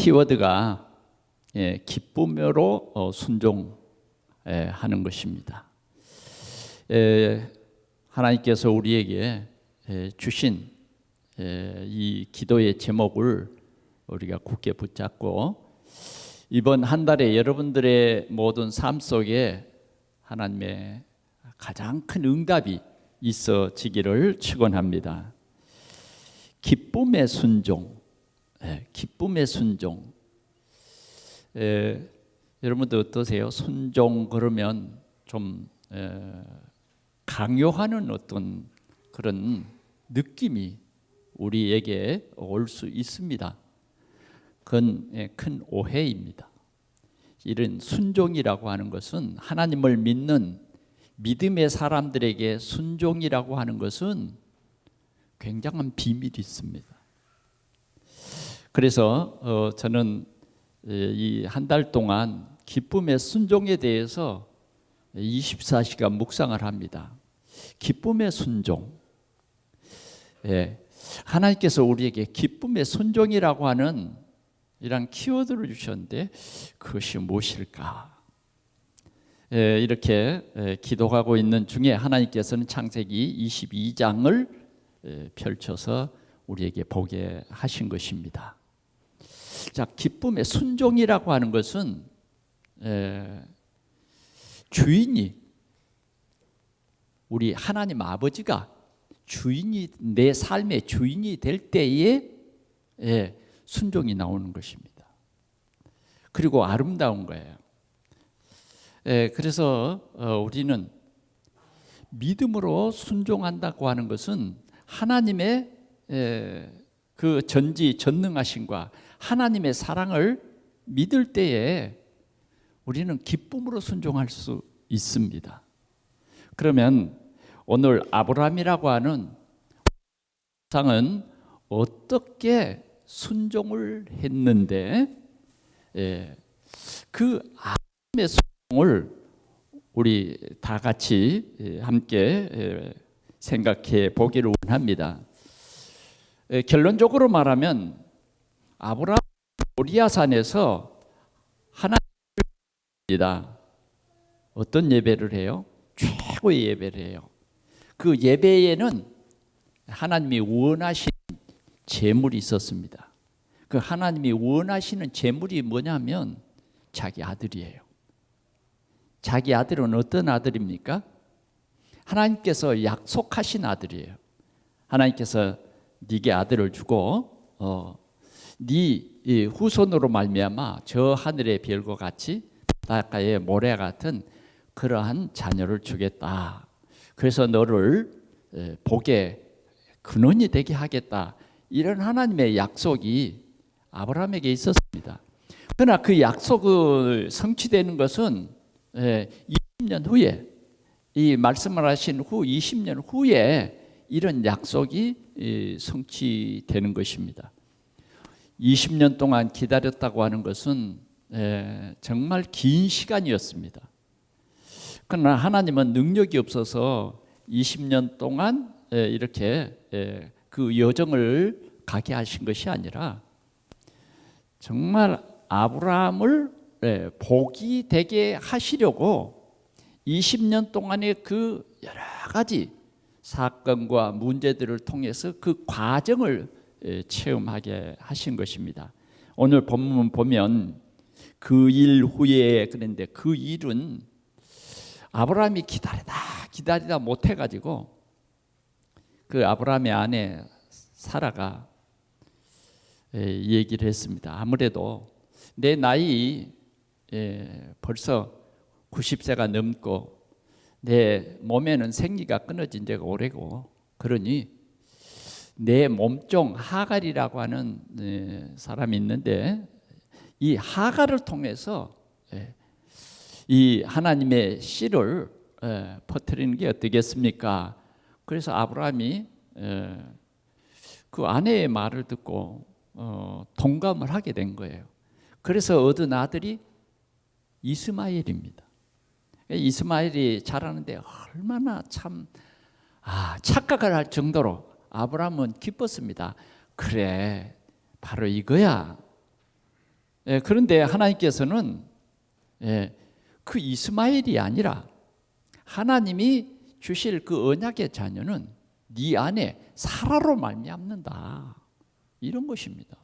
키워드가 기쁨으로 순종하는 것입니다. 하나님께서 우리에게 주신 이 기도의 제목을 우리가 굳게 붙잡고 이번 한 달에 여러분들의 모든 삶 속에 하나님의 가장 큰 응답이 있어지기를 축원합니다. 기쁨의 순종, 기쁨의 순종. 여러분들 어떠세요? 순종 그러면 좀 강요하는 어떤 그런 느낌이 우리에게 올 수 있습니다. 그건 큰 오해입니다. 이런 순종이라고 하는 것은 하나님을 믿는 믿음의 사람들에게 순종이라고 하는 것은 굉장한 비밀이 있습니다. 그래서 저는 이 한 달 동안 기쁨의 순종에 대해서 24시간 묵상을 합니다. 기쁨의 순종. 하나님께서 우리에게 기쁨의 순종이라고 하는 이런 키워드를 주셨는데 그것이 무엇일까? 이렇게 기도하고 있는 중에 하나님께서는 창세기 22장을 펼쳐서 우리에게 보게 하신 것입니다. 자, 기쁨의 순종이라고 하는 것은 주인이 우리 하나님 아버지가 주인이 내 삶의 주인이 될 때에 순종이 나오는 것입니다. 그리고 아름다운 거예요. 그래서 우리는 믿음으로 순종한다고 하는 것은 하나님의 그 전지전능하심과 하나님의 사랑을 믿을 때에 우리는 기쁨으로 순종할 수 있습니다. 그러면 오늘 아브라함이라고 하는 상은 어떻게 순종을 했는데 그 아브라함의 순종을 우리 다 같이 함께 생각해 보기를 원합니다. 결론적으로 말하면 아브라함 모리아산에서 하나님입니다. 어떤 예배를 해요? 최고의 예배를 해요. 그 예배에는 하나님이 원하시는 제물이 있었습니다. 그 하나님이 원하시는 제물이 뭐냐면 자기 아들이에요. 자기 아들은 어떤 아들입니까? 하나님께서 약속하신 아들이에요. 하나님께서 네게 아들을 주고 네 후손으로 말미암아 저 하늘의 별과 같이 바닷가의 모래 같은 그러한 자녀를 주겠다. 그래서 너를 복의 근원이 되게 하겠다. 이런 하나님의 약속이 아브라함에게 있었습니다. 그러나 그 약속을 성취되는 것은 20년 후에 이 말씀을 하신 후 20년 후에 이런 약속이 성취되는 것입니다. 20년 동안 기다렸다고 하는 것은 정말 긴 시간이었습니다. 그러나 하나님은 능력이 없어서 20년 동안 이렇게 그 여정을 가게 하신 것이 아니라 정말 아브라함을 복이 되게 하시려고 20년 동안의 그 여러 가지 사건과 문제들을 통해서 그 과정을 체험하게 하신 것입니다. 오늘 본문 보면 그 일 후에 그런데 그 일은 아브라함이 기다리다 못해가지고 그 아브라함의 아내 사라가 얘기를 했습니다. 아무래도 내 나이 벌써 90세가 넘고 내 몸에는 생기가 끊어진 지가 오래고 그러니 내 몸종 하갈이라고 하는 사람이 있는데 이 하갈을 통해서 이 하나님의 씨를 퍼뜨리는 게 어떻겠습니까? 그래서 아브라함이 그 아내의 말을 듣고 동감을 하게 된 거예요. 그래서 얻은 아들이 이스마엘입니다. 이스마엘이 자라는데 얼마나 참 착각을 할 정도로 아브라함은 기뻤습니다. 그래, 바로 이거야. 그런데 하나님께서는 그 이스마엘이 아니라 하나님이 주실 그 언약의 자녀는 네 안에 사라로 말미암는다, 이런 것입니다.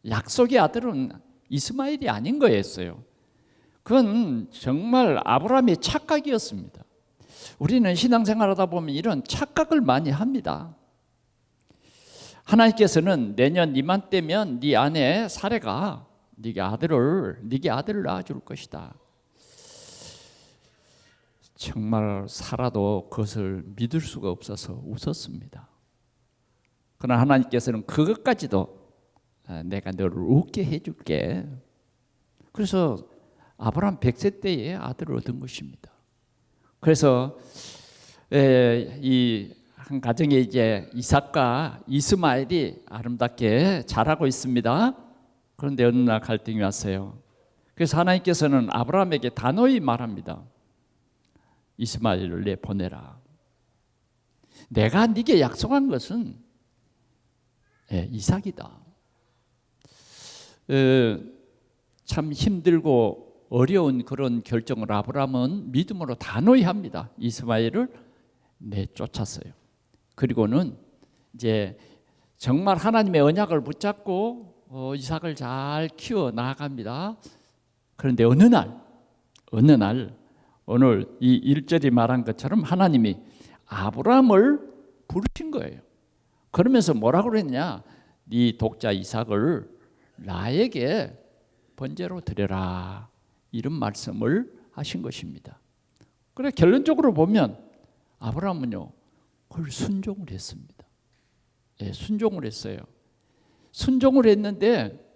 약속의 아들은 이스마엘이 아닌 거였어요. 그건 정말 아브라함의 착각이었습니다. 우리는 신앙생활하다 보면 이런 착각을 많이 합니다. 하나님께서는 내년 이맘때면 네 안에 사라가 네게 아들을 낳아줄 것이다. 정말 사라도 그것을 믿을 수가 없어서 웃었습니다. 그러나 하나님께서는 그것까지도 내가 너를 웃게 해줄게. 그래서 아브라함 100세 때에 아들을 얻은 것입니다. 그래서 이 한 가정에 이제 이삭과 이스마엘이 아름답게 자라고 있습니다. 그런데 어느 날 갈등이 왔어요. 그래서 하나님께서는 아브라함에게 단호히 말합니다. 이스마엘을 내보내라. 내가 네게 약속한 것은 이삭이다. 참 힘들고 어려운 그런 결정을 아브라함은 믿음으로 단호히 합니다. 이스마엘을 내쫓았어요. 그리고는 이제 정말 하나님의 언약을 붙잡고 이삭을 잘 키워 나아갑니다. 그런데 어느 날 오늘 이 1절이 말한 것처럼 하나님이 아브라함을 부르신 거예요. 그러면서 뭐라고 그랬냐? 네 독자 이삭을 나에게 번제로 드려라, 이런 말씀을 하신 것입니다. 그래 결론적으로 보면 아브라함은요, 그걸 순종을 했습니다. 순종을 했어요. 순종을 했는데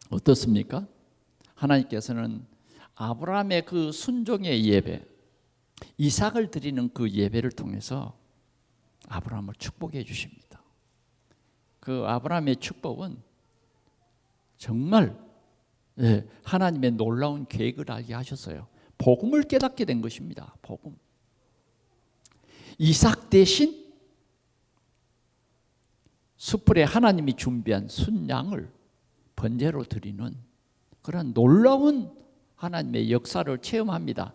어떻습니까? 하나님께서는 아브라함의 그 순종의 예배, 이삭을 드리는 그 예배를 통해서 아브라함을 축복해 주십니다. 그 아브라함의 축복은 정말 하나님의 놀라운 계획을 알게 하셨어요. 복음을 깨닫게 된 것입니다. 복음. 이삭 대신 수풀에 하나님이 준비한 순양을 번제로 드리는 그런 놀라운 하나님의 역사를 체험합니다.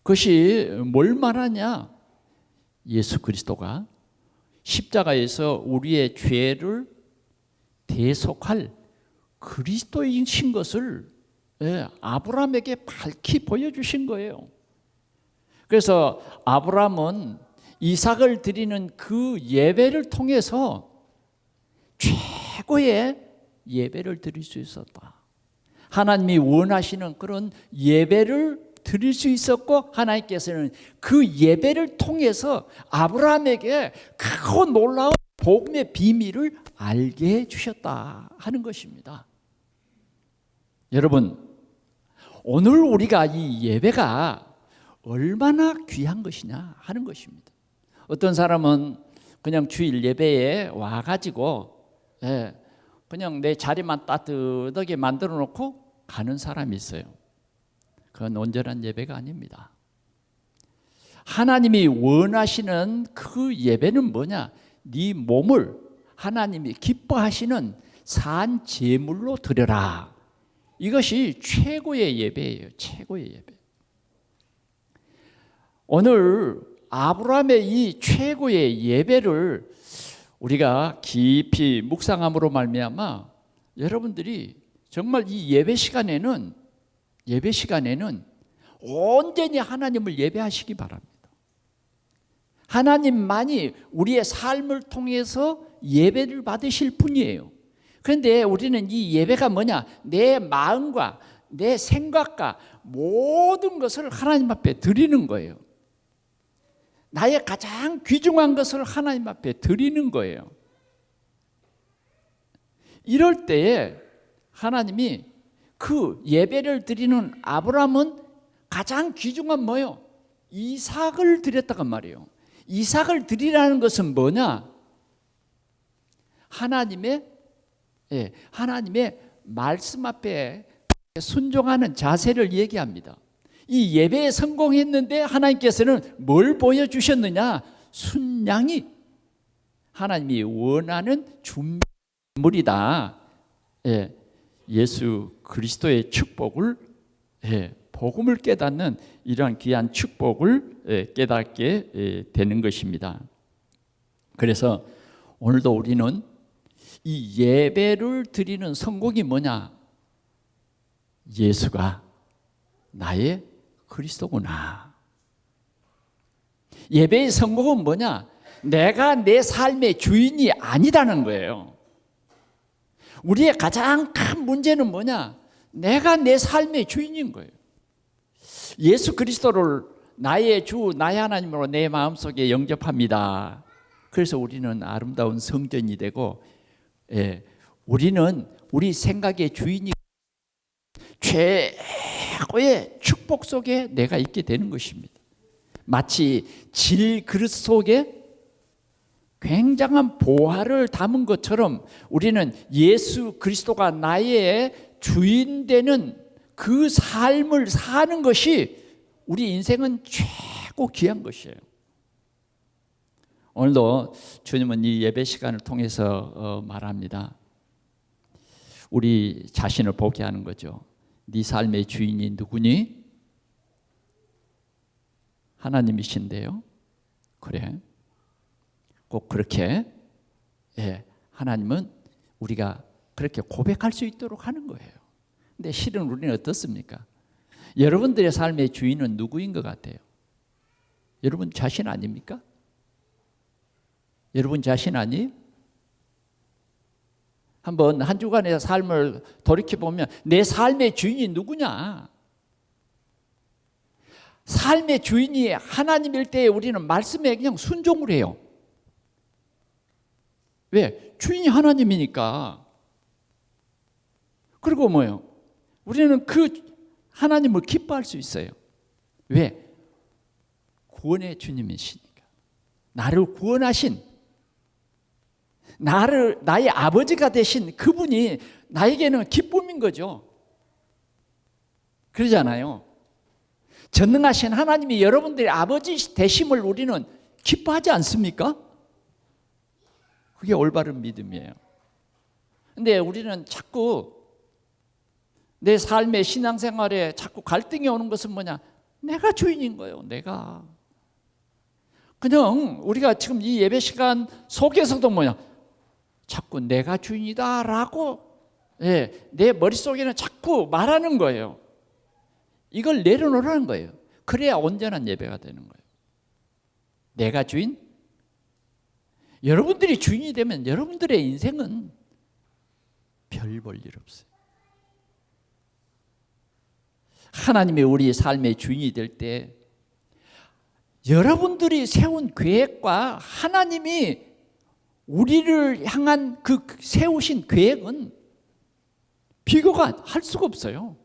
그것이 뭘 말하냐? 예수 그리스도가 십자가에서 우리의 죄를 대속할 그리스도이신 것을 아브라함에게 밝히 보여주신 거예요. 그래서 아브라함은 이삭을 드리는 그 예배를 통해서 최고의 예배를 드릴 수 있었다. 하나님이 원하시는 그런 예배를 드릴 수 있었고, 하나님께서는 그 예배를 통해서 아브라함에게 크고 놀라운 복음의 비밀을 알게 해주셨다 하는 것입니다. 여러분, 오늘 우리가 이 예배가 얼마나 귀한 것이냐 하는 것입니다. 어떤 사람은 그냥 주일 예배에 와가지고 그냥 내 자리만 따뜻하게 만들어 놓고 가는 사람이 있어요. 그건 온전한 예배가 아닙니다. 하나님이 원하시는 그 예배는 뭐냐? 네 몸을 하나님이 기뻐하시는 산 제물로 드려라. 이것이 최고의 예배예요. 최고의 예배. 오늘 아브라함의 이 최고의 예배를 우리가 깊이 묵상함으로 말미암아 여러분들이 정말 이 예배 시간에는 온전히 하나님을 예배하시기 바랍니다. 하나님만이 우리의 삶을 통해서 예배를 받으실 분이에요. 그런데 우리는 이 예배가 뭐냐? 내 마음과 내 생각과 모든 것을 하나님 앞에 드리는 거예요. 나의 가장 귀중한 것을 하나님 앞에 드리는 거예요. 이럴 때에 하나님이 그 예배를 드리는 아브라함은 가장 귀중한 뭐예요? 이삭을 드렸다고 말이에요. 이삭을 드리라는 것은 뭐냐? 하나님의 말씀 앞에 순종하는 자세를 얘기합니다. 이 예배에 성공했는데 하나님께서는 뭘 보여주셨느냐? 순양이 하나님이 원하는 준비물이다. 예수 그리스도의 축복을, 복음을 깨닫는 이러한 귀한 축복을 깨닫게 되는 것입니다. 그래서 오늘도 우리는 이 예배를 드리는 성공이 뭐냐? 예수가 나의 그리스도구나. 예배의 성공은 뭐냐? 내가 내 삶의 주인이 아니라는 거예요. 우리의 가장 큰 문제는 뭐냐? 내가 내 삶의 주인인 거예요. 예수 그리스도를 나의 주, 나의 하나님으로 내 마음속에 영접합니다. 그래서 우리는 아름다운 성전이 되고, 우리는 우리 생각의 주인이 최고의 축복 속에 내가 있게 되는 것입니다. 마치 질그릇 속에 굉장한 보화를 담은 것처럼 우리는 예수 그리스도가 나의 주인 되는 그 삶을 사는 것이 우리 인생은 최고 귀한 것이에요. 오늘도 주님은 이 예배 시간을 통해서 말합니다. 우리 자신을 보게 하는 거죠. 네 삶의 주인이 누구니? 하나님이신데요. 그래. 꼭 그렇게, 하나님은 우리가 그렇게 고백할 수 있도록 하는 거예요. 근데 실은 우리는 어떻습니까? 여러분들의 삶의 주인은 누구인 것 같아요? 여러분 자신 아닙니까? 여러분 자신 아니에요? 한번 한 주간의 삶을 돌이켜보면 내 삶의 주인이 누구냐? 삶의 주인이 하나님일 때 우리는 말씀에 그냥 순종을 해요. 왜? 주인이 하나님이니까. 그리고 뭐예요? 우리는 그 하나님을 기뻐할 수 있어요. 왜? 구원의 주님이시니까. 나를 구원하신, 나의 아버지가 되신 그분이 나에게는 기쁨인 거죠. 그러잖아요. 전능하신 하나님이 여러분들의 아버지 되심을 우리는 기뻐하지 않습니까? 그게 올바른 믿음이에요. 근데 우리는 자꾸 내 삶의 신앙생활에 자꾸 갈등이 오는 것은 뭐냐? 내가 주인인 거예요. 내가. 그냥 우리가 지금 이 예배 시간 속에서도 뭐냐? 자꾸 내가 주인이다라고 내 머릿속에는 자꾸 말하는 거예요. 이걸 내려놓으라는 거예요. 그래야 온전한 예배가 되는 거예요. 내가 주인? 여러분들이 주인이 되면 여러분들의 인생은 별 볼 일 없어요. 하나님이 우리 삶의 주인이 될 때 여러분들이 세운 계획과 하나님이 우리를 향한 그 세우신 계획은 비교가 할 수가 없어요.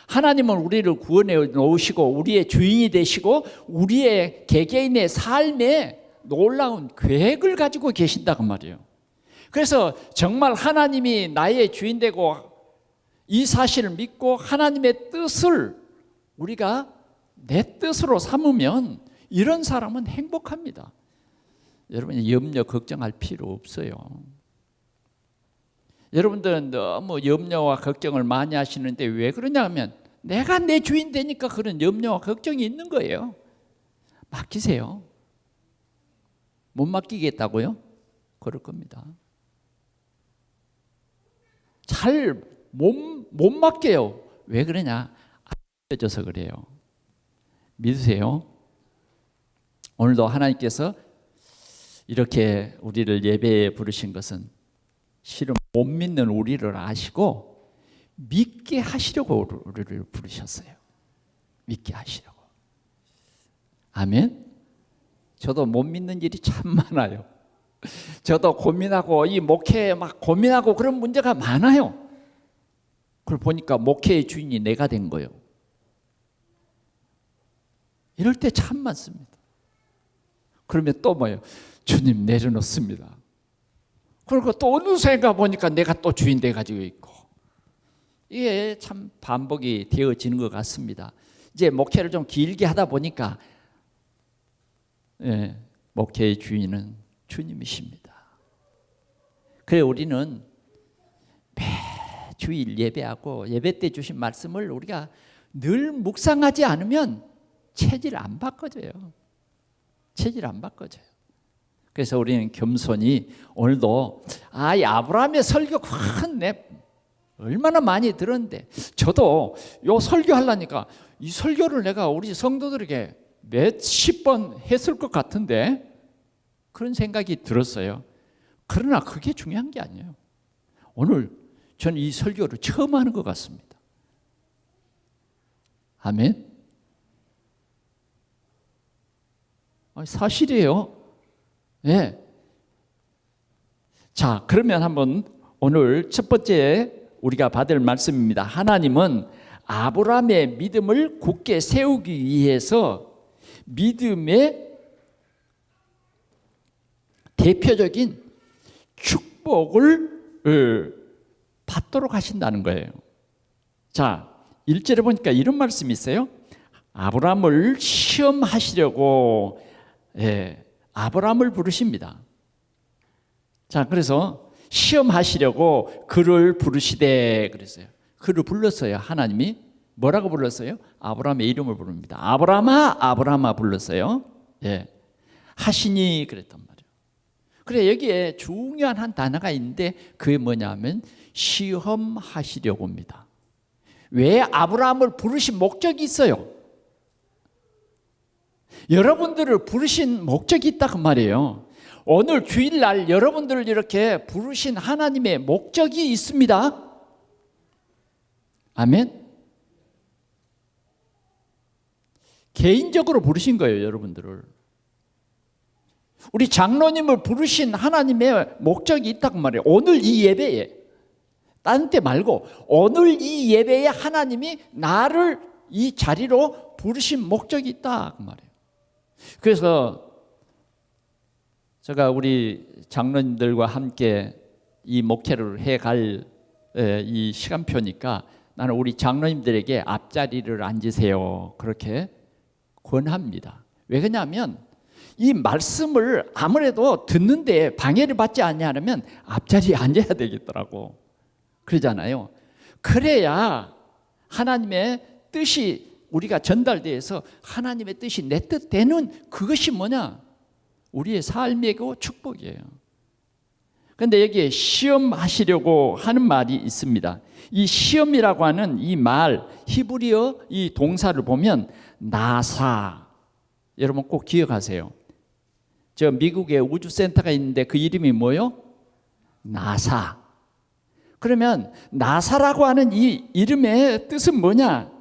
하나님은 우리를 구원해 놓으시고 우리의 주인이 되시고 우리의 개개인의 삶에 놀라운 계획을 가지고 계신다고 말이에요. 그래서 정말 하나님이 나의 주인 되고 이 사실을 믿고 하나님의 뜻을 우리가 내 뜻으로 삼으면 이런 사람은 행복합니다. 여러분이 염려 걱정할 필요 없어요. 여러분들은 너무 염려와 걱정을 많이 하시는데 왜 그러냐면 내가 내 주인 되니까 그런 염려와 걱정이 있는 거예요. 맡기세요. 못 맡기겠다고요? 그럴 겁니다. 잘 못 맡겨요. 왜 그러냐? 안 믿어져서 그래요. 믿으세요. 오늘도 하나님께서 이렇게 우리를 예배에 부르신 것은 실은 못 믿는 우리를 아시고 믿게 하시려고 우리를 부르셨어요. 믿게 하시려고. 아멘. 저도 못 믿는 일이 참 많아요. 저도 고민하고 이 목회에 막 고민하고 그런 문제가 많아요. 그걸 보니까 목회의 주인이 내가 된 거예요. 이럴 때 참 많습니다. 그러면 또 뭐예요? 주님 내려놓습니다. 그리고 또 어느 순간 보니까 내가 또 주인 돼가지고 있고 이게 참 반복이 되어지는 것 같습니다. 이제 목회를 좀 길게 하다 보니까 목회의 주인은 주님이십니다. 그래 우리는 매주 주일 예배하고 예배 때 주신 말씀을 우리가 늘 묵상하지 않으면 체질 안 바꿔져요. 체질 안 바꿔져요. 그래서 우리는 겸손히 오늘도 이 아브라함의 설교 내 얼마나 많이 들었는데 저도 요 설교하려니까 이 설교를 내가 우리 성도들에게 몇십 번 했을 것 같은데 그런 생각이 들었어요. 그러나 그게 중요한 게 아니에요. 오늘 저는 이 설교를 처음 하는 것 같습니다. 아멘. 사실이에요. 예. 자, 그러면 한번 오늘 첫 번째 우리가 받을 말씀입니다. 하나님은 아브라함의 믿음을 굳게 세우기 위해서 믿음의 대표적인 축복을 받도록 하신다는 거예요. 자, 1절에 보니까 이런 말씀이 있어요. 아브라함을 시험하시려고 아브라함을 부르십니다. 자, 그래서 시험하시려고 그를 부르시되 그랬어요. 그를 불렀어요. 하나님이 뭐라고 불렀어요? 아브라함의 이름을 부릅니다. 아브라함아, 아브라함아 불렀어요. 하시니 그랬단 말이에요. 그래, 여기에 중요한 한 단어가 있는데 그게 뭐냐면 시험하시려고 합니다. 왜 아브라함을 부르신 목적이 있어요? 여러분들을 부르신 목적이 있다 그 말이에요. 오늘 주일날 여러분들을 이렇게 부르신 하나님의 목적이 있습니다. 아멘. 개인적으로 부르신 거예요, 여러분들을. 우리 장로님을 부르신 하나님의 목적이 있다고 말이에요. 오늘 이 예배에, 딴 때 말고 오늘 이 예배에 하나님이 나를 이 자리로 부르신 목적이 있다 그 말이에요. 그래서 제가 우리 장로님들과 함께 이 목회를 해갈 이 시간표니까 나는 우리 장로님들에게 앞자리를 앉으세요 그렇게 권합니다. 왜 그러냐면 이 말씀을 아무래도 듣는데 방해를 받지 않으면 앞자리에 앉아야 되겠더라고. 그러잖아요. 그래야 하나님의 뜻이 우리가 전달돼서 하나님의 뜻이 내 뜻되는 그것이 뭐냐? 우리의 삶이고 축복이에요. 그런데 여기에 시험하시려고 하는 말이 있습니다. 이 시험이라고 하는 이 말, 히브리어 이 동사를 보면 나사. 여러분 꼭 기억하세요. 저 미국에 우주센터가 있는데 그 이름이 뭐요? 나사. 그러면 나사라고 하는 이 이름의 뜻은 뭐냐?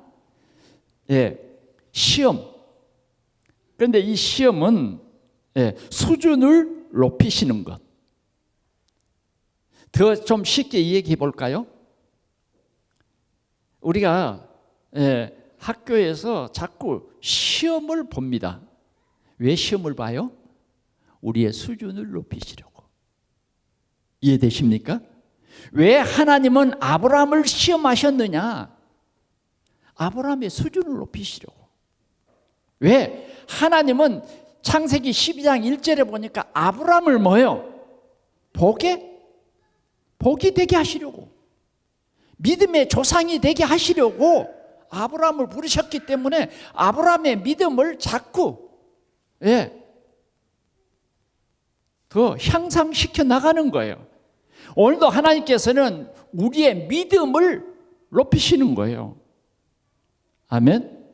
시험. 그런데 이 시험은 수준을 높이시는 것. 더 좀 쉽게 이야기해 볼까요? 우리가 학교에서 자꾸 시험을 봅니다. 왜 시험을 봐요? 우리의 수준을 높이시려고. 이해되십니까? 왜 하나님은 아브라함을 시험하셨느냐? 아브라함의 수준을 높이시려고. 왜? 하나님은 창세기 12장 1절에 보니까 아브라함을 뭐예요? 복이 되게 하시려고. 믿음의 조상이 되게 하시려고 아브라함을 부르셨기 때문에 아브라함의 믿음을 자꾸 더 향상시켜 나가는 거예요. 오늘도 하나님께서는 우리의 믿음을 높이시는 거예요. 아멘.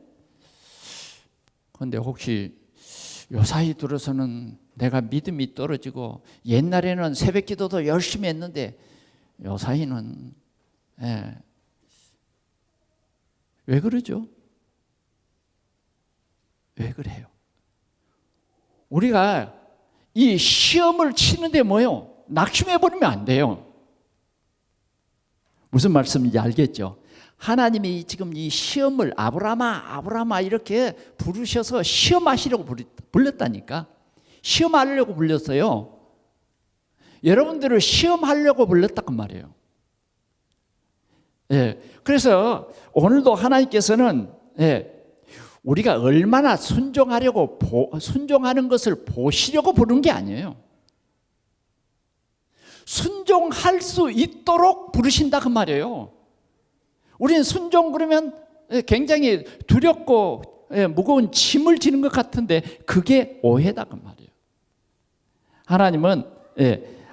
그런데 혹시 요사이 들어서는 내가 믿음이 떨어지고 옛날에는 새벽 기도도 열심히 했는데 요사이는 왜 그러죠? 왜 그래요? 우리가 이 시험을 치는데 뭐요? 낙심해버리면 안 돼요. 무슨 말씀인지 알겠죠? 하나님이 지금 이 시험을 아브라함아 이렇게 부르셔서 시험하시려고 불렀다니까. 시험하려고 불렀어요. 여러분들을 시험하려고 불렀단 말이에요. 그래서 오늘도 하나님께서는 우리가 얼마나 순종하는 것을 보시려고 부른 게 아니에요. 순종할 수 있도록 부르신다 그 말이에요. 우리는 순종 그러면 굉장히 두렵고 무거운 짐을 지는 것 같은데 그게 오해다 그 말이에요. 하나님은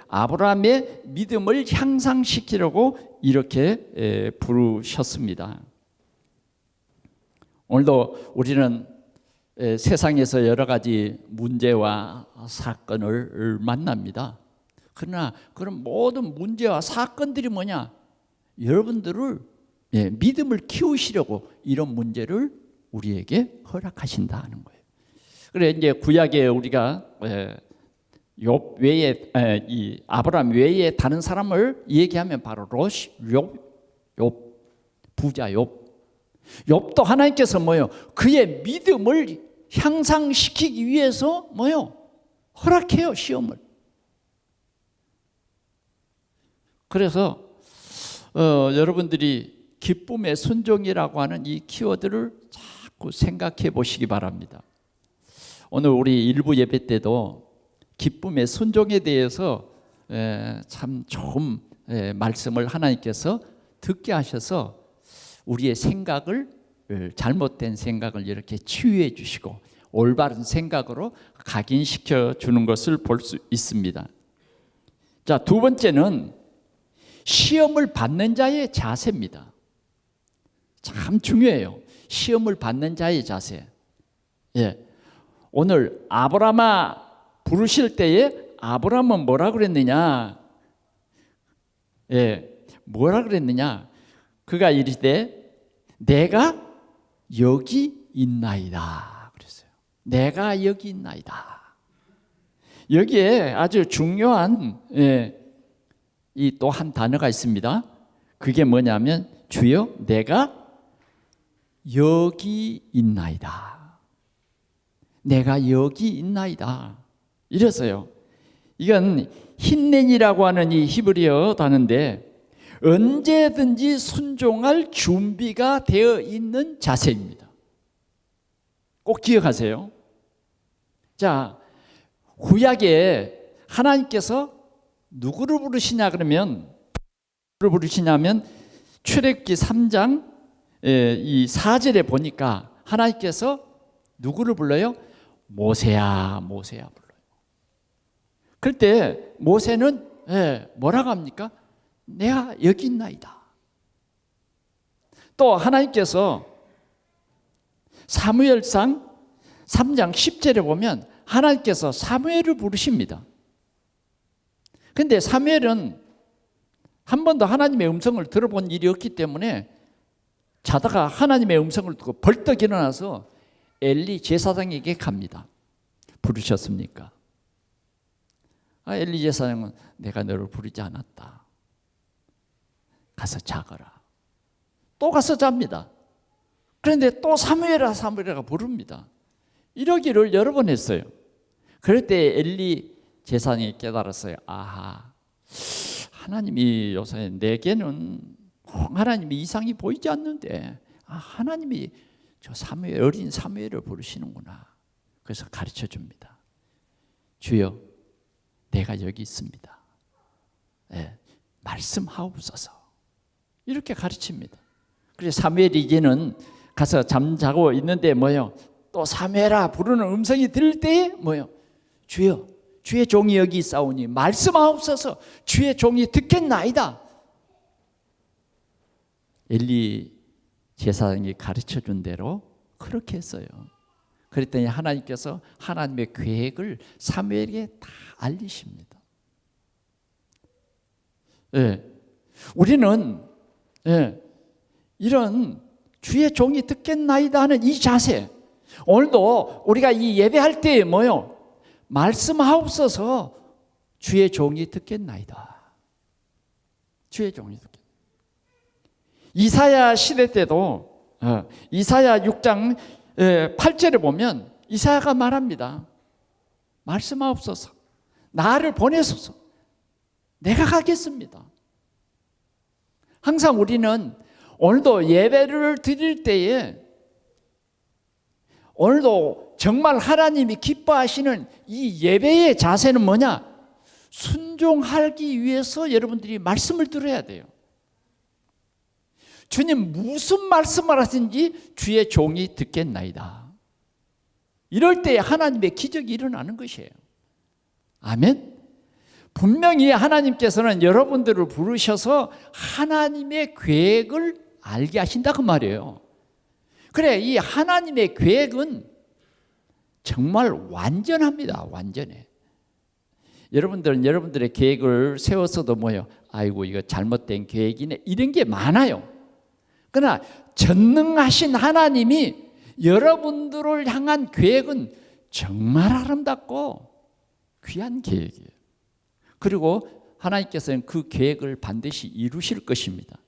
아브라함의 믿음을 향상시키려고 이렇게 부르셨습니다. 오늘도 우리는 세상에서 여러 가지 문제와 사건을 만납니다. 그러나 그런 모든 문제와 사건들이 뭐냐? 여러분들을 믿음을 키우시려고 이런 문제를 우리에게 허락하신다는 거예요. 그래 이제 구약에 우리가 욥 외에 이 아브라함 외에 다른 사람을 얘기하면 바로 욥 부자 욥도 하나님께서 뭐요? 그의 믿음을 향상시키기 위해서 뭐요? 허락해요, 시험을. 그래서 여러분들이 기쁨의 순종이라고 하는 이 키워드를 자꾸 생각해 보시기 바랍니다. 오늘 우리 일부 예배 때도 기쁨의 순종에 대해서 참 좋은 말씀을 하나님께서 듣게 하셔서 우리의 생각을 잘못된 생각을 이렇게 치유해 주시고 올바른 생각으로 각인시켜 주는 것을 볼 수 있습니다. 자, 두 번째는 시험을 받는 자의 자세입니다. 참 중요해요. 시험을 받는 자의 자세. 오늘 아브라함아 부르실 때에 아브라함은 뭐라 그랬느냐? 뭐라 그랬느냐? 그가 이르되 내가 여기 있나이다 그랬어요. 내가 여기 있나이다. 여기에 아주 중요한 이 또 한 단어가 있습니다. 그게 뭐냐면 주여 내가 여기 있나이다. 내가 여기 있나이다. 이랬어요. 이건 힌넨이라고 하는 이 히브리어 단어인데 언제든지 순종할 준비가 되어 있는 자세입니다. 꼭 기억하세요. 자, 구약에 하나님께서 누구를 부르시냐 그러면 누구를 부르시냐면 출애굽기 3장 이 4절에 보니까 하나님께서 누구를 불러요? 모세야 모세야 불러요. 그때 모세는 뭐라고 합니까? 내가 여기 있나이다. 또 하나님께서 사무엘상 3장 10절에 보면 하나님께서 사무엘을 부르십니다. 그런데 사무엘은 한 번도 하나님의 음성을 들어본 일이 없기 때문에 자다가 하나님의 음성을 듣고 벌떡 일어나서 엘리 제사장에게 갑니다. 부르셨습니까? 엘리 제사장은 내가 너를 부르지 않았다. 가서 자거라. 또 가서 잡니다. 그런데 또 사무엘아 부릅니다. 이러기를 여러 번 했어요. 그럴 때 엘리 제사장이 깨달았어요. 아하, 하나님이 요새 내게는 하나님이 이상이 보이지 않는데 하나님이 저 사무엘, 어린 사무엘을 부르시는구나. 그래서 가르쳐 줍니다. 주여 내가 여기 있습니다. 말씀하옵소서. 이렇게 가르칩니다. 그래서 사무엘이 이제는 가서 잠자고 있는데 뭐요? 또 사무엘아 부르는 음성이 들릴 때에 뭐요? 주여 주의 종이 여기 있사오니 말씀하옵소서. 주의 종이 듣겠나이다. 엘리 제사장이 가르쳐 준 대로 그렇게 했어요. 그랬더니 하나님께서 하나님의 계획을 사무엘에게 다 알리십니다. 우리는 이런 주의 종이 듣겠나이다 하는 이 자세, 오늘도 우리가 이 예배할 때에 뭐요? 말씀하옵소서. 주의 종이 듣겠나이다. 주의 종이 듣겠나이다. 이사야 시대 때도 이사야 6장 8절에 보면 이사야가 말합니다. 말씀하옵소서. 나를 보내소서. 내가 가겠습니다. 항상 우리는 오늘도 예배를 드릴 때에 오늘도 정말 하나님이 기뻐하시는 이 예배의 자세는 뭐냐? 순종하기 위해서 여러분들이 말씀을 들어야 돼요. 주님 무슨 말씀을 하신지 주의 종이 듣겠나이다. 이럴 때 하나님의 기적이 일어나는 것이에요. 아멘. 분명히 하나님께서는 여러분들을 부르셔서 하나님의 계획을 알게 하신다 그 말이에요. 그래, 이 하나님의 계획은 정말 완전합니다. 완전해. 여러분들은 여러분들의 계획을 세웠어도 뭐예요? 아이고 이거 잘못된 계획이네, 이런 게 많아요. 그러나 전능하신 하나님이 여러분들을 향한 계획은 정말 아름답고 귀한 계획이에요. 그리고 하나님께서는 그 계획을 반드시 이루실 것입니다.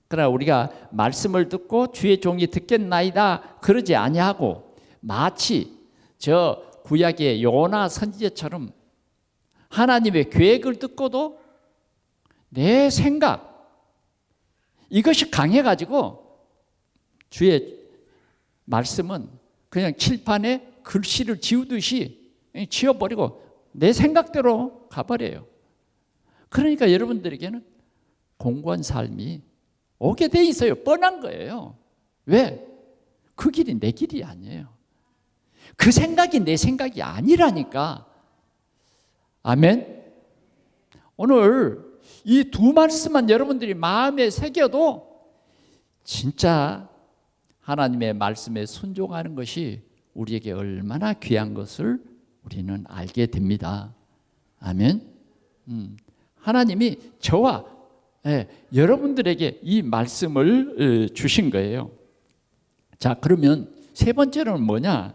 그러나 우리가 말씀을 듣고 주의 종이 듣겠나이다 그러지 아니하고, 마치 저 구약의 요나 선지자처럼 하나님의 계획을 듣고도 내 생각 이것이 강해가지고 주의 말씀은 그냥 칠판에 글씨를 지우듯이 지워버리고 내 생각대로 가버려요. 그러니까 여러분들에게는 공고한 삶이 오게 돼 있어요. 뻔한 거예요. 왜? 그 길이 내 길이 아니에요. 그 생각이 내 생각이 아니라니까. 아멘. 오늘 이 두 말씀만 여러분들이 마음에 새겨도 진짜 하나님의 말씀에 순종하는 것이 우리에게 얼마나 귀한 것을 우리는 알게 됩니다. 아멘. 하나님이 저와 여러분들에게 이 말씀을 주신 거예요. 자, 그러면 세 번째로는 뭐냐?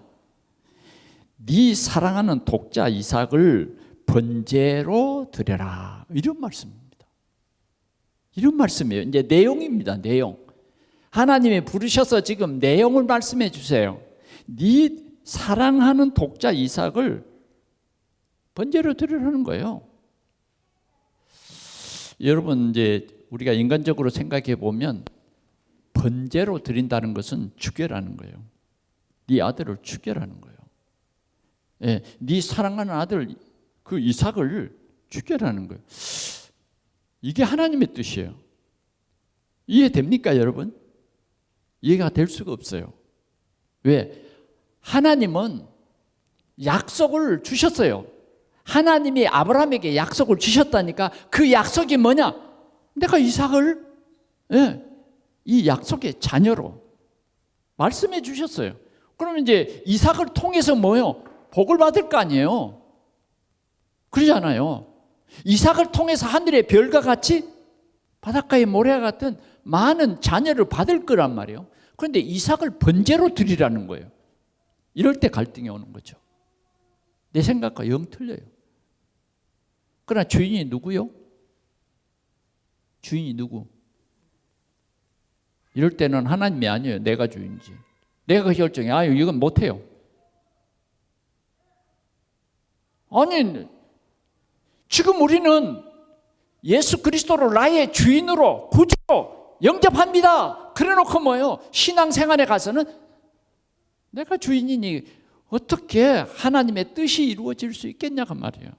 네 사랑하는 독자 이삭을 번제로 드려라. 이런 말씀입니다. 이런 말씀이에요. 이제 내용입니다. 내용. 하나님이 부르셔서 지금 내용을 말씀해 주세요. 네 사랑하는 독자 이삭을 번제로 드리라는 거예요. 여러분, 이제 우리가 인간적으로 생각해 보면 번제로 드린다는 것은 죽여라는 거예요. 네 아들을 죽여라는 거예요. 예, 네 사랑하는 아들 그 이삭을 죽여라는 거예요. 이게 하나님의 뜻이에요. 이해됩니까, 여러분? 이해가 될 수가 없어요. 왜? 하나님은 약속을 주셨어요. 하나님이 아브라함에게 약속을 주셨다니까. 그 약속이 뭐냐? 내가 이삭을 이 약속의 자녀로 말씀해 주셨어요. 그러면 이제 이삭을 통해서 뭐요? 복을 받을 거 아니에요. 그러잖아요. 이삭을 통해서 하늘의 별과 같이 바닷가의 모래와 같은 많은 자녀를 받을 거란 말이에요. 그런데 이삭을 번제로 드리라는 거예요. 이럴 때 갈등이 오는 거죠. 내 생각과 영 틀려요. 그러나 주인이 누구요? 주인이 누구? 이럴 때는 하나님이 아니에요. 내가 주인이지. 내가 그 결정해. 아, 이건 못해요. 아니, 지금 우리는 예수 그리스도를 나의 주인으로 구주로 영접합니다. 그래놓고 뭐예요? 신앙생활에 가서는 내가 주인이니 어떻게 하나님의 뜻이 이루어질 수 있겠냐고 말이에요.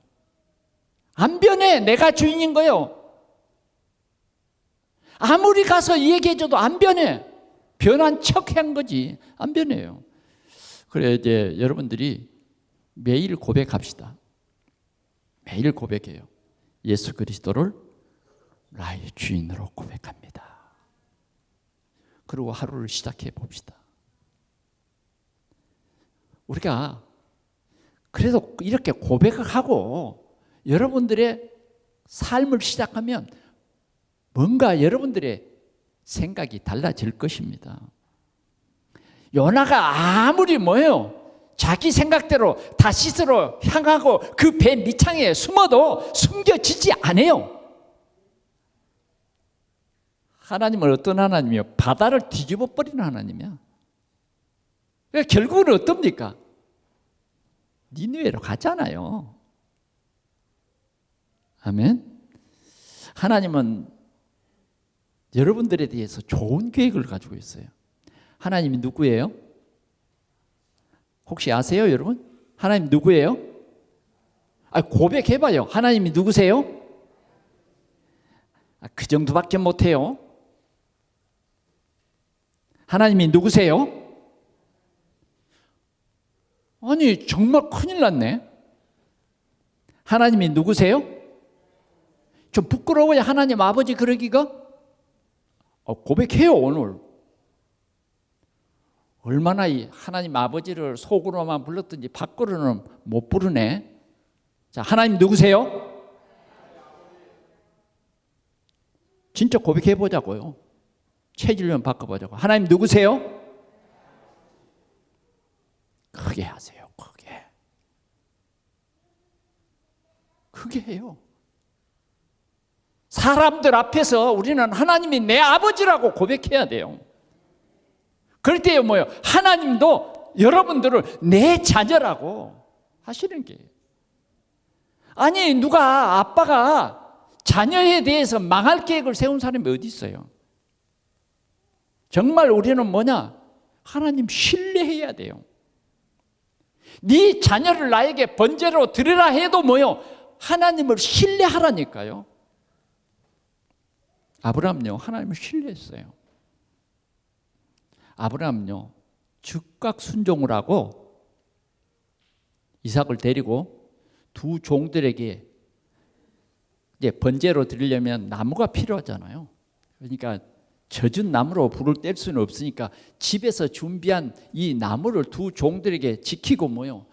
안 변해. 내가 주인인 거예요. 아무리 가서 얘기해줘도 안 변해. 변한 척 한 거지. 안 변해요. 그래, 이제 여러분들이 매일 고백합시다. 매일 고백해요. 예수 그리스도를 나의 주인으로 고백합니다. 그리고 하루를 시작해 봅시다. 우리가 그래도 이렇게 고백을 하고 여러분들의 삶을 시작하면 뭔가 여러분들의 생각이 달라질 것입니다. 요나가 아무리 뭐예요? 자기 생각대로 다시스로 향하고 그 배 밑창에 숨어도 숨겨지지 않아요. 하나님은 어떤 하나님이요? 바다를 뒤집어 버리는 하나님이야. 그러니까 결국은 어떻습니까? 니느웨로 가잖아요. 아멘. 하나님은 여러분들에 대해서 좋은 계획을 가지고 있어요. 하나님이 누구예요? 혹시 아세요, 여러분? 하나님 누구예요? 고백해봐요. 하나님이 누구세요? 그 정도밖에 못해요. 하나님이 누구세요? 아니 정말 큰일 났네. 하나님이 누구세요? 좀 부끄러워요. 하나님 아버지 그러기가? 고백해요 오늘. 얼마나 이 하나님 아버지를 속으로만 불렀든지 밖으로는 못 부르네. 자, 하나님 누구세요? 진짜 고백해 보자고요. 체질만 바꿔보자고. 하나님 누구세요? 크게 하세요. 크게 해요. 사람들 앞에서 우리는 하나님이 내 아버지라고 고백해야 돼요. 그럴 때요 뭐요? 하나님도 여러분들을 내 자녀라고 하시는 게. 아니 누가 아빠가 자녀에 대해서 망할 계획을 세운 사람이 어디 있어요? 정말 우리는 뭐냐? 하나님 신뢰해야 돼요. 네 자녀를 나에게 번제로 드리라 해도 뭐요? 하나님을 신뢰하라니까요. 아브라함요 하나님을 신뢰했어요. 아브라함요 즉각 순종을 하고 이삭을 데리고 두 종들에게 이제 번제로 드리려면 나무가 필요하잖아요. 그러니까 젖은 나무로 불을 뗄 수는 없으니까 집에서 준비한 이 나무를 두 종들에게 지키고 뭐요?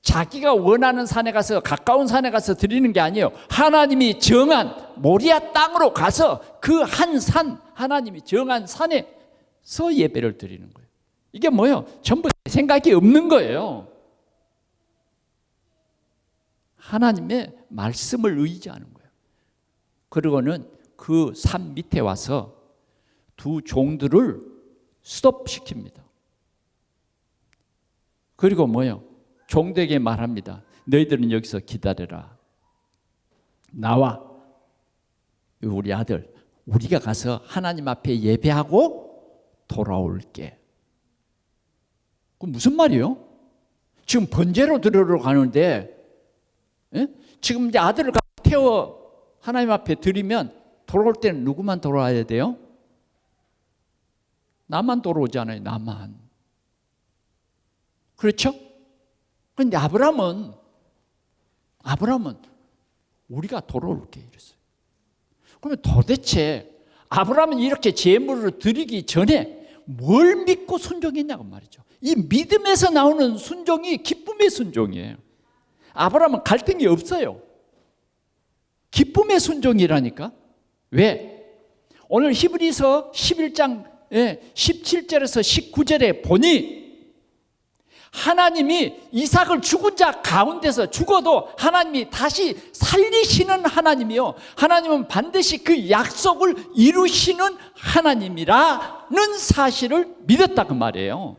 자기가 원하는 산에 가서 가까운 산에 가서 드리는 게 아니에요. 하나님이 정한 모리아 땅으로 가서 그 한 산, 하나님이 정한 산에서 예배를 드리는 거예요. 이게 뭐예요? 전부 생각이 없는 거예요. 하나님의 말씀을 의지하는 거예요. 그리고는 그 산 밑에 와서 두 종들을 스톱시킵니다. 그리고 뭐예요? 종들에게 말합니다. 너희들은 여기서 기다려라. 나와 우리 아들 우리가 가서 하나님 앞에 예배하고 돌아올게. 그 무슨 말이에요? 지금 번제로 드리러 가는데 지금 이제 아들을 태워 하나님 앞에 드리면 돌아올 때는 누구만 돌아와야 돼요? 나만 돌아오잖아요. 나만. 그렇죠? 그런데 아브라함은 우리가 돌아올게 이랬어요. 그러면 도대체 아브라함은 이렇게 제물을 드리기 전에 뭘 믿고 순종했냐고 말이죠. 이 믿음에서 나오는 순종이 기쁨의 순종이에요. 아브라함은 갈등이 없어요. 기쁨의 순종이라니까. 왜? 오늘 히브리서 11장 17절에서 19절에 보니 하나님이 이삭을 죽은 자 가운데서 죽어도 하나님이 다시 살리시는 하나님이요, 하나님은 반드시 그 약속을 이루시는 하나님이라는 사실을 믿었다 그 말이에요.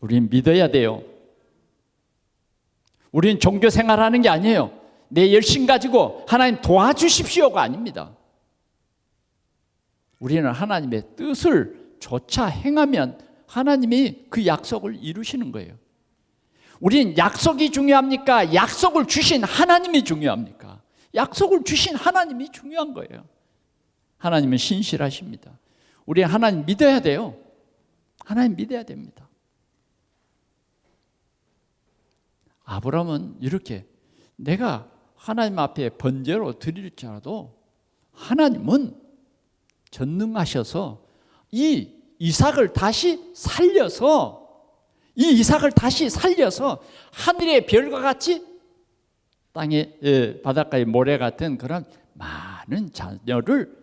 우린 믿어야 돼요. 우린 종교 생활하는 게 아니에요. 내 열심 가지고 하나님 도와주십시오가 아닙니다. 우리는 하나님의 뜻을 조차 행하면 하나님이 그 약속을 이루시는 거예요. 우린 약속이 중요합니까? 약속을 주신 하나님이 중요합니까? 약속을 주신 하나님이 중요한 거예요. 하나님은 신실하십니다. 우리 하나님 믿어야 돼요. 하나님 믿어야 됩니다. 아브라함은 이렇게 내가 하나님 앞에 번제로 드릴지라도 하나님은 전능하셔서 이 이삭을 다시 살려서 하늘의 별과 같이 땅의 바닷가의 모래 같은 그런 많은 자녀를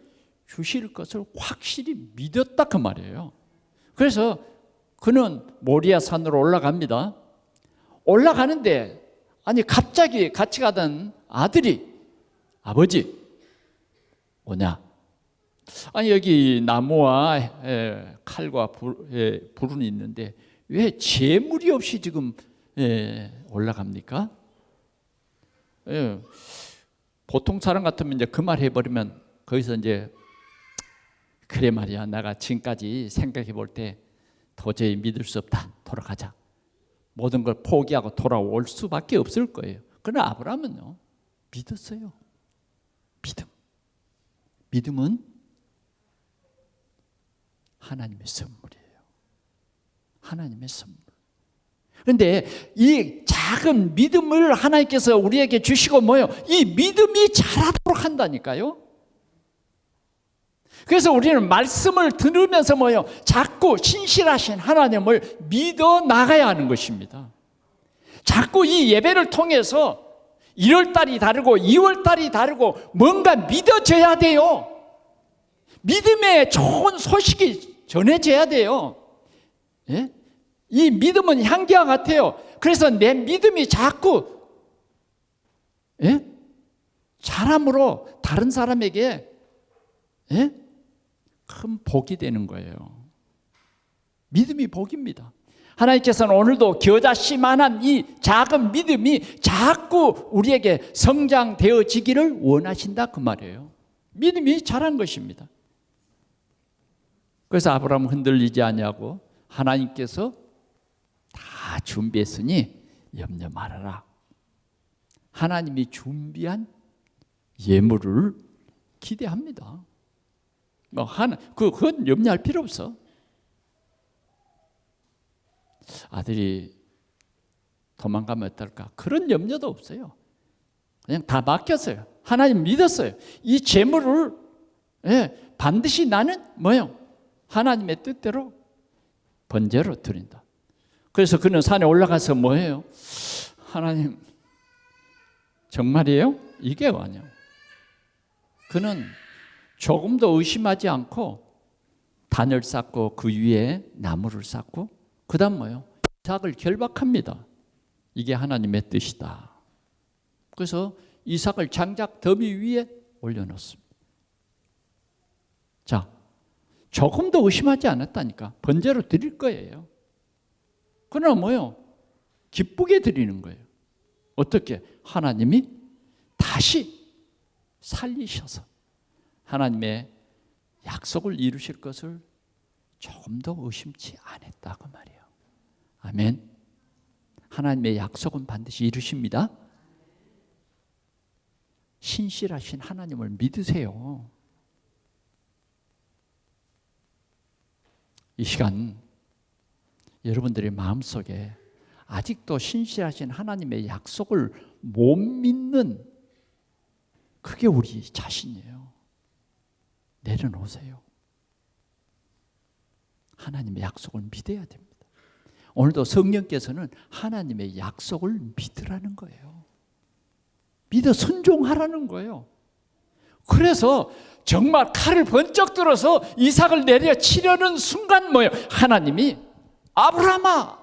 주실 것을 확실히 믿었다 그 말이에요. 그래서 그는 모리아 산으로 올라갑니다. 올라가는데 아니 갑자기 같이 가던 아들이 아버지 오냐? 아니 여기 나무와 칼과 불은 있는데 왜 제물이 없이 지금 올라갑니까? 보통 사람 같으면 이제 그 말 해버리면 거기서 이제 그래 말이야 내가 지금까지 생각해 볼 때 도저히 믿을 수 없다 돌아가자 모든 걸 포기하고 돌아올 수밖에 없을 거예요. 그러나 아브라함은요 믿었어요. 믿음은 하나님의 선물이에요. 하나님의 선물. 그런데 이 작은 믿음을 하나님께서 우리에게 주시고 뭐요? 이 믿음이 자라도록 한다니까요. 그래서 우리는 말씀을 들으면서 뭐요? 자꾸 신실하신 하나님을 믿어 나가야 하는 것입니다. 자꾸 이 예배를 통해서 1월달이 다르고 2월달이 다르고 뭔가 믿어져야 돼요. 믿음의 좋은 소식이 전해져야 돼요. 예? 이 믿음은 향기와 같아요. 그래서 내 믿음이 자꾸 자람으로 다른 사람에게 큰 복이 되는 거예요. 믿음이 복입니다. 하나님께서는 오늘도 겨자씨만한 이 작은 믿음이 자꾸 우리에게 성장되어지기를 원하신다 그 말이에요. 믿음이 자란 것입니다. 그래서 아브라함은 흔들리지 아니하고 하나님께서 다 준비했으니 염려 말아라. 하나님이 준비한 예물을 기대합니다. 그건 염려할 필요 없어. 아들이 도망가면 어떨까? 그런 염려도 없어요. 그냥 다 맡겼어요. 하나님 믿었어요. 이 재물을 반드시 나는 뭐요? 하나님의 뜻대로 번제로 드린다. 그래서 그는 산에 올라가서 뭐예요? 하나님 정말이에요? 이게 아니에요. 그는 조금도 의심하지 않고 단을 쌓고 그 위에 나무를 쌓고 그 다음 뭐예요? 이삭을 결박합니다. 이게 하나님의 뜻이다. 그래서 이삭을 장작 더미 위에 올려놓습니다. 자, 조금도 의심하지 않았다니까. 번제로 드릴 거예요. 그러나 뭐예요? 기쁘게 드리는 거예요. 어떻게? 하나님이 다시 살리셔서 하나님의 약속을 이루실 것을 조금도 의심치 않았다고 말이에요. 아멘. 하나님의 약속은 반드시 이루십니다. 신실하신 하나님을 믿으세요. 이 시간 여러분들의 마음속에 아직도 신실하신 하나님의 약속을 못 믿는 그게 우리 자신이에요. 내려놓으세요. 하나님의 약속을 믿어야 됩니다. 오늘도 성령께서는 하나님의 약속을 믿으라는 거예요. 믿어 순종하라는 거예요. 그래서 정말 칼을 번쩍 들어서 이삭을 내려치려는 순간 뭐예요? 하나님이 아브라함아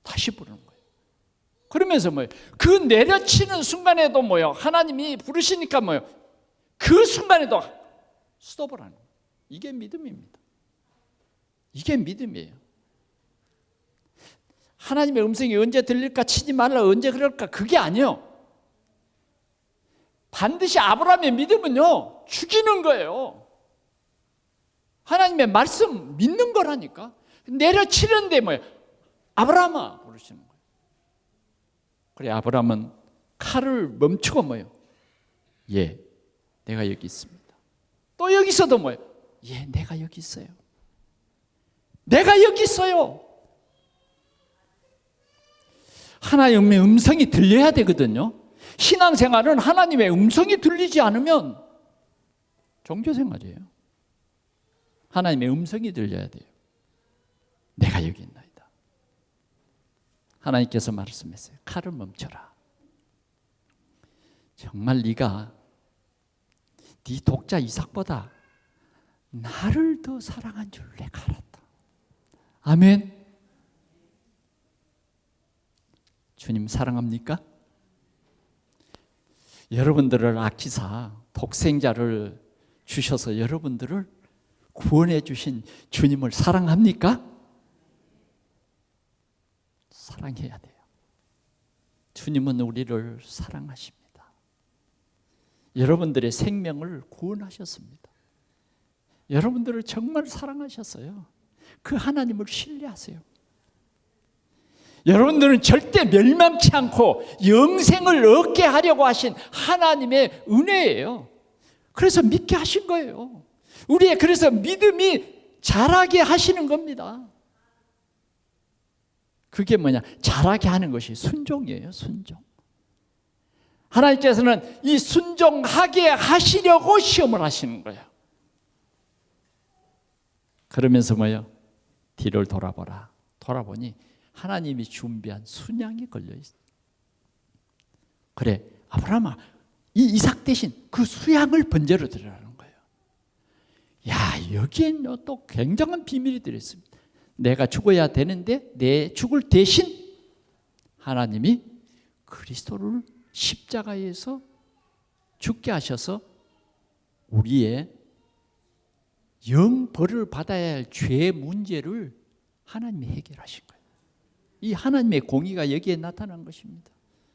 다시 부르는 거예요. 그러면서 뭐예요? 그 내려치는 순간에도 뭐예요? 하나님이 부르시니까 뭐예요? 그 순간에도 스톱을 하는 거예요. 이게 믿음입니다. 이게 믿음이에요. 하나님의 음성이 언제 들릴까 치지 말라 언제 그럴까 그게 아니에요. 반드시 아브라함의 믿음은요 죽이는 거예요. 하나님의 말씀 믿는 거라니까. 내려치는데 뭐예요? 아브라함아 부르시는 거예요. 그래 아브라함은 칼을 멈추고 뭐예요? 예, 내가 여기 있습니다. 또 여기서도 뭐예요? 예, 내가 여기 있어요. 내가 여기 있어요. 하나님의 음성이 들려야 되거든요. 신앙생활은 하나님의 음성이 들리지 않으면 종교생활이에요. 하나님의 음성이 들려야 돼요. 내가 여기 있나이다. 하나님께서 말씀했어요. 칼을 멈춰라. 정말 네가 네 독자 이삭보다 나를 더 사랑한 줄 내가 알았다. 아멘. 주님 사랑합니까? 여러분들을 아끼사 독생자를 주셔서 여러분들을 구원해 주신 주님을 사랑합니까? 사랑해야 돼요. 주님은 우리를 사랑하십니다. 여러분들의 생명을 구원하셨습니다. 여러분들을 정말 사랑하셨어요. 그 하나님을 신뢰하세요. 여러분들은 절대 멸망치 않고 영생을 얻게 하려고 하신 하나님의 은혜예요. 그래서 믿게 하신 거예요. 우리의 그래서 믿음이 잘하게 하시는 겁니다. 그게 뭐냐? 잘하게 하는 것이 순종이에요. 순종. 하나님께서는 이 순종하게 하시려고 시험을 하시는 거예요. 그러면서 뭐예요? 뒤를 돌아보라. 돌아보니 하나님이 준비한 순양이 걸려있어요. 그래, 아브라함아, 이 이삭 대신 그 수양을 번제로 드리라는 거예요. 야, 여기엔 또 굉장한 비밀이 들어있습니다. 내가 죽어야 되는데 내 죽을 대신 하나님이 그리스도를 십자가에서 죽게 하셔서 우리의 영벌을 받아야 할 죄의 문제를 하나님이 해결하신 거예요. 이 하나님의 공의가 여기에 나타난 것입니다.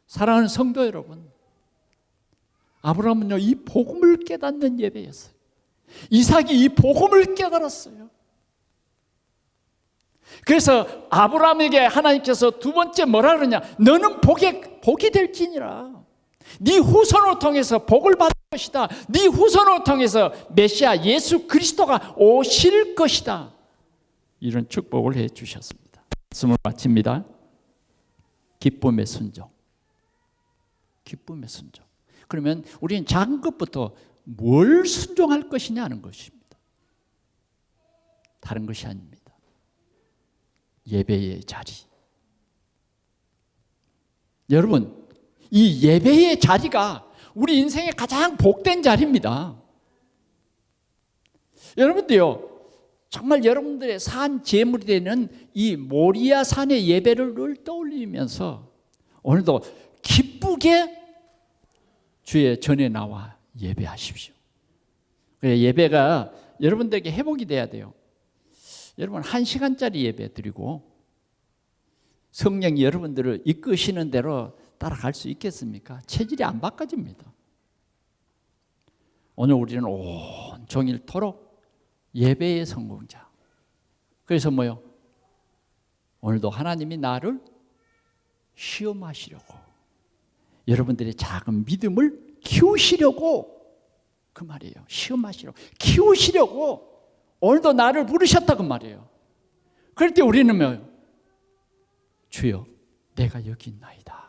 사랑하는 성도 여러분, 아브라함은요, 이 복음을 깨닫는 예배였어요. 이삭이 이 복음을 깨달았어요. 그래서 아브라함에게 하나님께서 두 번째 뭐라 그러냐? 너는 복이 될지니라. 네 후손을 통해서 복을 받을 것이다. 네 후손을 통해서 메시아 예수 그리스도가 오실 것이다. 이런 축복을 해 주셨습니다. 말씀을 마칩니다. 기쁨의 순종. 기쁨의 순종. 그러면 우리는 작은 것부터 뭘 순종할 것이냐 하는 것입니다. 다른 것이 아닙니다. 예배의 자리. 여러분, 이 예배의 자리가 우리 인생의 가장 복된 자리입니다. 여러분들요, 정말 여러분들의 산 제물이 되는 이 모리아 산의 예배를 떠올리면서 오늘도 기쁘게 주의 전에 나와 예배하십시오. 예배가 여러분들에게 회복이 돼야 돼요. 여러분 1시간짜리 예배 드리고 성령이 여러분들을 이끄시는 대로 따라갈 수 있겠습니까? 체질이 안 바꿔집니다. 오늘 우리는 온종일토록 예배의 성공자. 그래서 뭐요? 오늘도 하나님이 나를 시험하시려고, 여러분들의 작은 믿음을 키우시려고, 그 말이에요. 시험하시려고, 키우시려고 오늘도 나를 부르셨다고 말이에요. 그럴 때 우리는 뭐예요? 주여, 내가 여기 있나이다.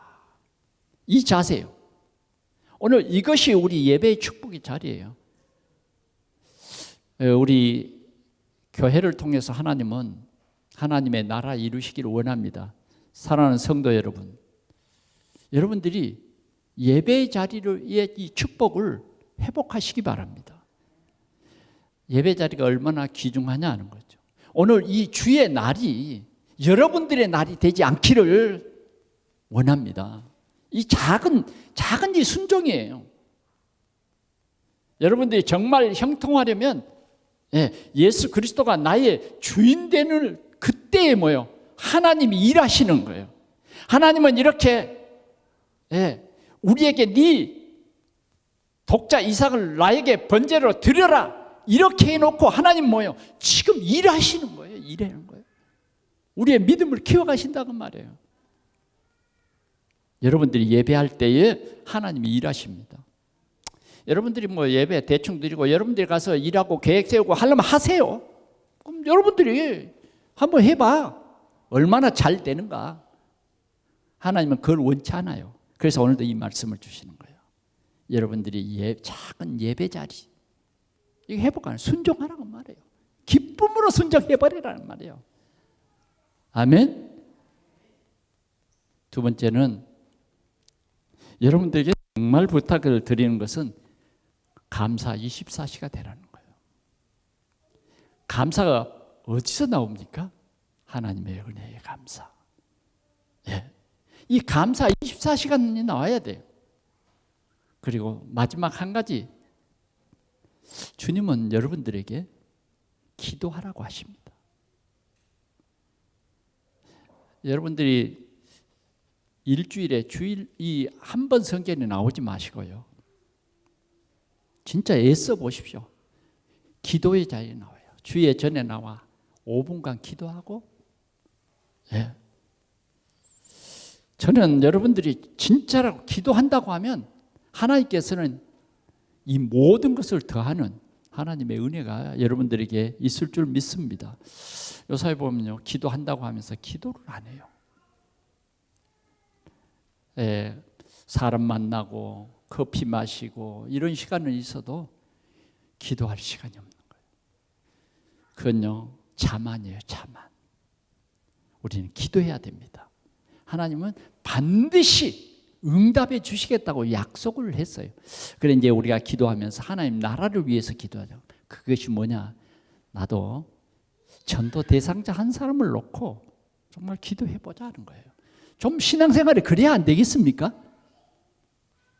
이 자세요. 오늘 이것이 우리 예배의 축복의 자리예요. 우리 교회를 통해서 하나님은 하나님의 나라 이루시기를 원합니다. 사랑하는 성도 여러분, 여러분들이 예배의 자리를, 이 축복을 회복하시기 바랍니다. 예배 자리가 얼마나 귀중하냐 하는 거죠. 오늘 이 주의 날이 여러분들의 날이 되지 않기를 원합니다. 이 작은 이 순종이에요. 여러분들이 정말 형통하려면 예수 그리스도가 나의 주인 되는 그때에 뭐요? 하나님이 일하시는 거예요. 하나님은 이렇게 우리에게 네 독자 이삭을 나에게 번제로 드려라 이렇게 해놓고 하나님 뭐예요? 지금 일하시는 거예요. 일하는 거예요. 우리의 믿음을 키워가신다는 말이에요. 여러분들이 예배할 때에 하나님이 일하십니다. 여러분들이 뭐 예배 대충 드리고 여러분들이 가서 일하고 계획 세우고 하려면 하세요. 그럼 여러분들이 한번 해봐. 얼마나 잘 되는가. 하나님은 그걸 원치 않아요. 그래서 오늘도 이 말씀을 주시는 거예요. 여러분들이 작은 예배 자리 이거 회복하는, 순종하라고 말이에요. 기쁨으로 순종해버리라는 말이에요. 아멘. 두 번째는 여러분들에게 정말 부탁을 드리는 것은 감사 24시가 되라는 거예요. 감사가 어디서 나옵니까? 하나님의 은혜의 감사. 이 감사 24시간이 나와야 돼요. 그리고 마지막 한 가지, 주님은 여러분들에게 기도하라고 하십니다. 여러분들이 일주일에 주일이 한 번 성경에 나오지 마시고요. 진짜 애써 보십시오. 기도의 자리에 나와요. 주의 전에 나와 5분간 기도하고, 저는 여러분들이 진짜라고 기도한다고 하면 하나님께서는 이 모든 것을 더하는 하나님의 은혜가 여러분들에게 있을 줄 믿습니다. 요사에 보면요, 기도한다고 하면서 기도를 안 해요. 사람 만나고 커피 마시고 이런 시간은 있어도 기도할 시간이 없는 거예요. 그건요, 자만이에요. 자만. 우리는 기도해야 됩니다. 하나님은 반드시 응답해 주시겠다고 약속을 했어요. 그래 이제 우리가 기도하면서 하나님 나라를 위해서 기도하자. 그것이 뭐냐? 나도 전도 대상자 한 사람을 놓고 정말 기도해보자 하는 거예요. 좀 신앙생활이 그래야 안 되겠습니까?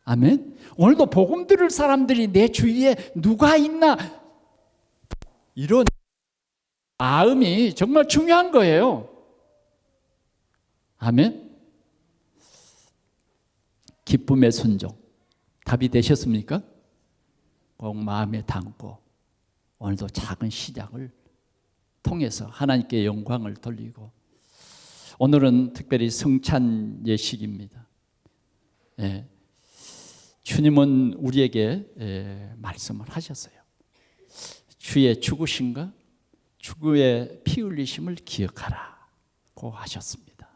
아멘. 오늘도 복음 들을 사람들이 내 주위에 누가 있나, 이런 마음이 정말 중요한 거예요. 아멘. 기쁨의 순종 답이 되셨습니까? 꼭 마음에 담고 오늘도 작은 시작을 통해서 하나님께 영광을 돌리고, 오늘은 특별히 성찬 예식입니다. 주님은 우리에게 말씀을 하셨어요. 주의 죽으심과 주의 피 흘리심을 기억하라고 하셨습니다.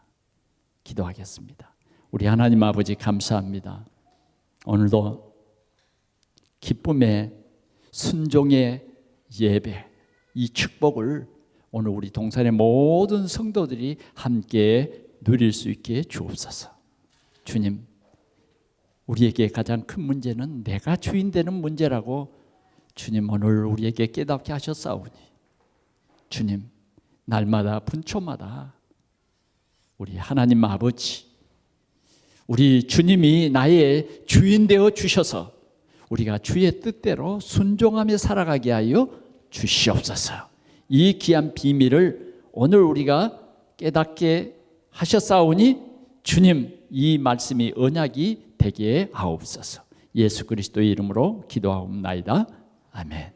기도하겠습니다. 우리 하나님 아버지 감사합니다. 오늘도 기쁨의 순종의 예배, 이 축복을 오늘 우리 동산의 모든 성도들이 함께 누릴 수 있게 주옵소서. 주님, 우리에게 가장 큰 문제는 내가 주인 되는 문제라고 주님 오늘 우리에게 깨닫게 하셨사오니, 주님 날마다 분초마다 우리 하나님 아버지, 우리 주님이 나의 주인 되어 주셔서 우리가 주의 뜻대로 순종하며 살아가게 하여 주시옵소서. 이 귀한 비밀을 오늘 우리가 깨닫게 하셨사오니 주님 이 말씀이 언약이 되게 하옵소서. 예수 그리스도의 이름으로 기도하옵나이다. 아멘.